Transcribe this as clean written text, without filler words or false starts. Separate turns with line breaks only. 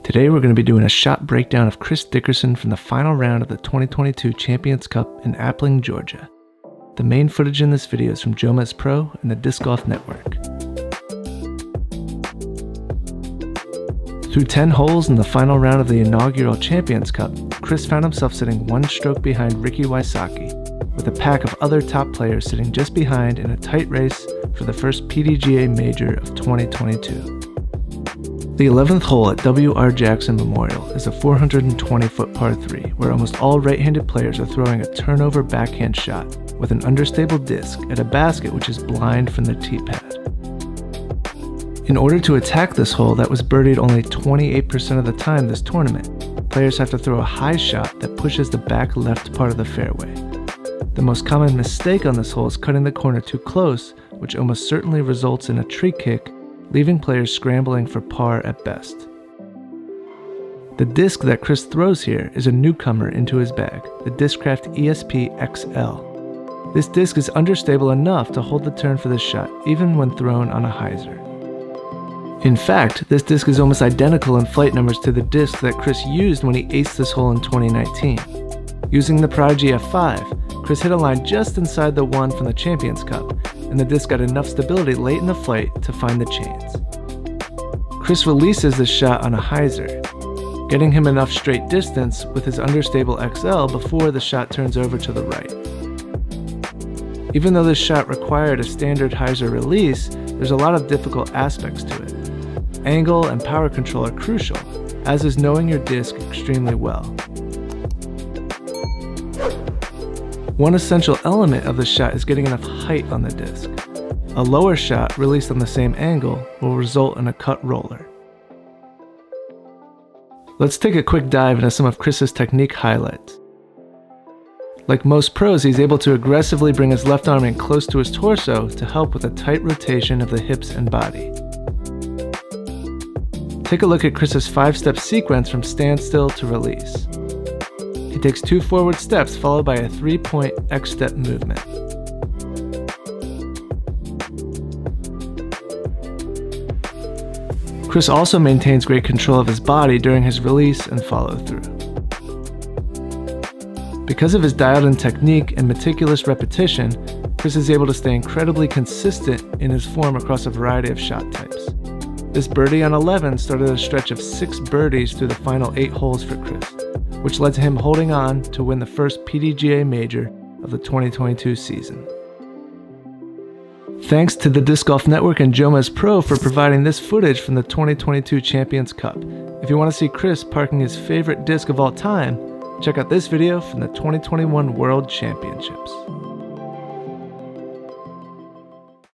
Today we're going to be doing a shot breakdown of Chris Dickerson from the final round of the 2022 Champions Cup in Appling, Georgia. The main footage in this video is from Jomez Pro and the Disc Golf Network. Through 10 holes in the final round of the inaugural Champions Cup, Chris found himself sitting one stroke behind Ricky Wysocki, with a pack of other top players sitting just behind in a tight race for the first PDGA Major of 2022. The 11th hole at W.R. Jackson Memorial is a 420-foot par 3 where almost all right-handed players are throwing a turnover backhand shot with an understable disc at a basket which is blind from the tee pad. In order to attack this hole that was birdied only 28% of the time this tournament, players have to throw a high shot that pushes the back left part of the fairway. The most common mistake on this hole is cutting the corner too close, which almost certainly results in a tree kick, leaving players scrambling for par at best. The disc that Chris throws here is a newcomer into his bag, the Discraft ESP XL. This disc is understable enough to hold the turn for this shot, even when thrown on a hyzer. In fact, this disc is almost identical in flight numbers to the disc that Chris used when he aced this hole in 2019. Using the Prodigy F5, Chris hit a line just inside the one from the Champions Cup, and the disc got enough stability late in the flight to find the chains. Chris releases this shot on a hyzer, getting him enough straight distance with his understable XL before the shot turns over to the right. Even though this shot required a standard hyzer release, there's a lot of difficult aspects to it. Angle and power control are crucial, as is knowing your disc extremely well. One essential element of the shot is getting enough height on the disc. A lower shot released on the same angle will result in a cut roller. Let's take a quick dive into some of Chris's technique highlights. Like most pros, he's able to aggressively bring his left arm in close to his torso to help with a tight rotation of the hips and body. Take a look at Chris's 5-step sequence from standstill to release. He takes 2 forward steps followed by a 3-point X-step movement. Chris also maintains great control of his body during his release and follow-through. Because of his dialed-in technique and meticulous repetition, Chris is able to stay incredibly consistent in his form across a variety of shot types. This birdie on 11 started a stretch of 6 birdies through the final 8 holes for Chris, which led to him holding on to win the first PDGA Major of the 2022 season. Thanks to the Disc Golf Network and Jomez Pro for providing this footage from the 2022 Champions Cup. If you want to see Chris parking his favorite disc of all time, check out this video from the 2021 World Championships.